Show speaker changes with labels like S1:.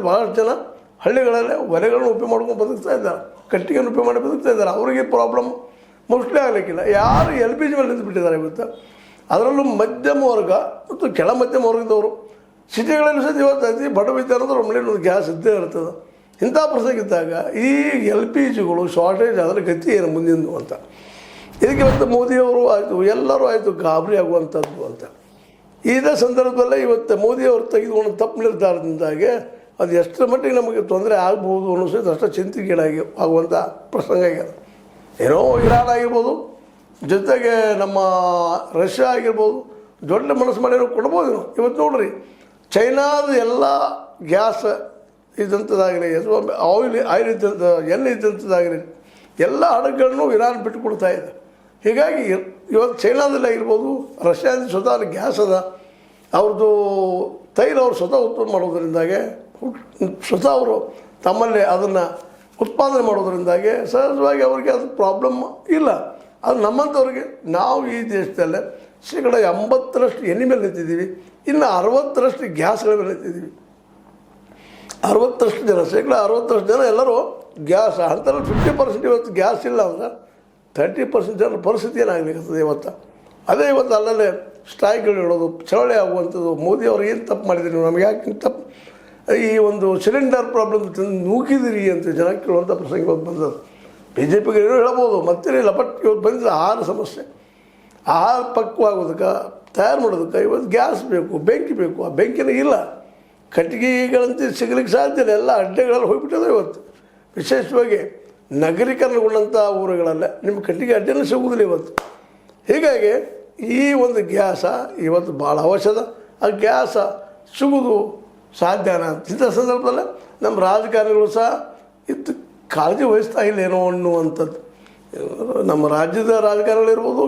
S1: ಭಾಳಷ್ಟು ಜನ ಹಳ್ಳಿಗಳಲ್ಲೇ ಒಲೆಗಳನ್ನು ಉಪಯೋಗ ಮಾಡ್ಕೊಂಡು ಬದುಕ್ತಾ ಇದ್ದಾರೆ, ಕಟ್ಟಿಗೆಯನ್ನು ಉಪಯೋಗ ಮಾಡಿ ಬದುಕ್ತಾ ಇದ್ದಾರೆ. ಅವರಿಗೆ ಪ್ರಾಬ್ಲಮ್ ಮೋಸ್ಟ್ಲಿ ಆಗಲಿಕ್ಕಿಲ್ಲ. ಯಾರು ಎಲ್ ಪಿ ಜಿ ಮೇಲೆ ನಿಂತುಬಿಟ್ಟಿದ್ದಾರೆ ಇವತ್ತು, ಅದರಲ್ಲೂ ಮಧ್ಯಮ ವರ್ಗ ಮತ್ತು ಕೆಳ ಮಧ್ಯಮ ವರ್ಗದವರು ಸಿಟಿಗಳಲ್ಲಿ ಸಹ ಇವತ್ತು ಬಡವಿದ್ದ ಅನ್ನೋದು ಅವ್ರ ಮನೇಲಿ ಒಂದು ಗ್ಯಾಸ್ ಇದ್ದೇ ಇರ್ತದೆ. ಇಂಥ ಪ್ರಸಂಗ ಇದ್ದಾಗ ಈ ಎಲ್ ಪಿ ಜಿಗಳು ಶಾರ್ಟೇಜ್ ಆದರೆ ಗತಿ ಏನು ಮುಂದಿನ ಅಂತ. ಇದಕ್ಕೆ ಇವತ್ತು ಮೋದಿಯವರು ಆಯಿತು, ಎಲ್ಲರೂ ಆಯಿತು ಗಾಬರಿ ಆಗುವಂಥದ್ದು ಅಂತ. ಇದೇ ಸಂದರ್ಭದಲ್ಲೇ ಇವತ್ತು ಮೋದಿಯವರು ತೆಗೆದುಕೊಂಡು ತಪ್ಪು ನಿರ್ಧಾರದಿಂದಾಗಿ ಅದು ಎಷ್ಟರ ಮಟ್ಟಿಗೆ ನಮಗೆ ತೊಂದರೆ ಆಗ್ಬೋದು ಅನ್ನಿಸೋದು ಅಷ್ಟು ಚಿಂತೆಗೀಡಾಗಿ ಆಗುವಂಥ ಪ್ರಸಂಗ ಆಗ್ಯದ. ಏನೋ ಇರಾನ್ ಆಗಿರ್ಬೋದು, ಜೊತೆಗೆ ನಮ್ಮ ರಷ್ಯಾ ಆಗಿರ್ಬೋದು, ದೊಡ್ಡ ಮನಸ್ಸು ಮಾಡಿರೋ ಕೊಡ್ಬೋದು. ಇವತ್ತು ನೋಡ್ರಿ, ಚೈನಾದ ಎಲ್ಲ ಗ್ಯಾಸ್ ಇದ್ದಂಥದ್ದಾಗಲಿ ಅಥವಾ ಆಯಿಲ್ ಇದ್ದಂಥ ಎಣ್ಣೆ ಇದ್ದಂಥದ್ದಾಗಲಿ ಎಲ್ಲ ಹಡಗುಗಳನ್ನು ಇರಾನ್ ಬಿಟ್ಟು ಕೊಡ್ತಾ ಇದೆ. ಹೀಗಾಗಿ ಇವತ್ತು ಚೈನಾದಲ್ಲಿ ಆಗಿರ್ಬೋದು, ರಷ್ಯಾದಿಂದ ಸ್ವತಃ ಅಲ್ಲಿ ಗ್ಯಾಸ್ ಅದ, ಅವ್ರದ್ದು ತೈಲ ಅವರು ಸ್ವತಃ ಉತ್ಪನ್ನ ಮಾಡೋದರಿಂದಾಗೆ, ಸ್ವತಃ ಅವರು ತಮ್ಮಲ್ಲೇ ಅದನ್ನು ಉತ್ಪಾದನೆ ಮಾಡೋದರಿಂದಾಗಿ ಸಹಜವಾಗಿ ಅವರಿಗೆ ಅದು ಪ್ರಾಬ್ಲಮ್ ಇಲ್ಲ. ಅದು ನಮ್ಮಂಥವ್ರಿಗೆ ನಾವು ಈ ದೇಶದಲ್ಲೇ ಶೇಕಡ 80% ಎಣ್ಣೆ ಮೇಲೆ ನಿಂತಿದ್ದೀವಿ, ಇನ್ನು 60% ಗ್ಯಾಸ್ಗಳ ಮೇಲೆ ನಿಂತಿದ್ದೀವಿ. 60% ಜನ, ಶೇಕಡ 60% ಜನ ಎಲ್ಲರೂ ಗ್ಯಾಸ್ ಅಂತಾರೆ. 50% ಇವತ್ತು ಗ್ಯಾಸ್ ಇಲ್ಲ ಅಂದ್ರೆ 30% ಜನರ ಪರಿಸ್ಥಿತಿ ಏನಾಗಲಿಕ್ಕತ್ತದೆ ಇವತ್ತು. ಅದೇ ಇವತ್ತು ಅಲ್ಲಲ್ಲೇ ಸ್ಟ್ರೈಕ್ಗಳು ಹೇಳೋದು, ಚಳವಳಿ ಆಗುವಂಥದ್ದು. ಮೋದಿ ಅವ್ರು ಏನು ತಪ್ಪು ಮಾಡಿದ್ರಿ, ನಮಗೆ ಯಾಕೆ ತಪ್ಪು ಈ ಒಂದು ಸಿಲಿಂಡರ್ ಪ್ರಾಬ್ಲಮ್ ತಂದು ನೂಕಿದಿರಿ ಅಂತ ಜನ ಕೇಳುವಂಥ ಪ್ರಸಂಗ ಇವತ್ತು ಬಂದದ್ದು. ಬಿ ಜೆ ಪಿಗೆ ಏನೋ ಹೇಳ್ಬೋದು, ಮತ್ತೇನಿಲ್ಲ. ಬಟ್ ಇವತ್ತು ಬಂದಿದ್ದ ಆಹಾರ ಸಮಸ್ಯೆ, ಆಹಾರ ಪಕ್ವಾಗೋದಕ್ಕೆ, ತಯಾರು ಮಾಡೋದಕ್ಕೆ ಇವತ್ತು ಗ್ಯಾಸ್ ಬೇಕು, ಬೆಂಕಿ ಬೇಕು. ಆ ಬೆಂಕಿನ ಇಲ್ಲ, ಕಟ್ಟಿಗೆಗಳಂತೆ ಸಿಗಲಿಕ್ಕೆ ಸಾಧ್ಯ ಇಲ್ಲ. ಎಲ್ಲ ಅಡ್ಡೆಗಳಲ್ಲಿ ಹೋಗಿಬಿಟ್ಟದೆ ಇವತ್ತು. ವಿಶೇಷವಾಗಿ ನಗರೀಕರಣಗೊಂಡಂಥ ಊರುಗಳಲ್ಲೇ ನಿಮ್ಮ ಕಟ್ಟಿಗೆ ಅಡ್ಡೆನೂ ಸಿಗುವುದಿಲ್ಲ ಇವತ್ತು. ಹೀಗಾಗಿ ಈ ಒಂದು ಗ್ಯಾಸ ಇವತ್ತು ಭಾಳ ಅವಶ್ಯದ. ಆ ಗ್ಯಾಸ ಸಿಗೋದು ಸಾಧ್ಯನಾ ಇಂಥ ಸಂದರ್ಭದಲ್ಲೇ ನಮ್ಮ ರಾಜಕಾರಣಿಗಳು ಸಹ ಇತ್ತು ಕಾಳಜಿ ವಹಿಸ್ತಾ ಇಲ್ಲ ಏನೋ ಅನ್ನುವಂಥದ್ದು. ನಮ್ಮ ರಾಜ್ಯದ ರಾಜಕಾರಣಿಗಳಿರ್ಬೋದು,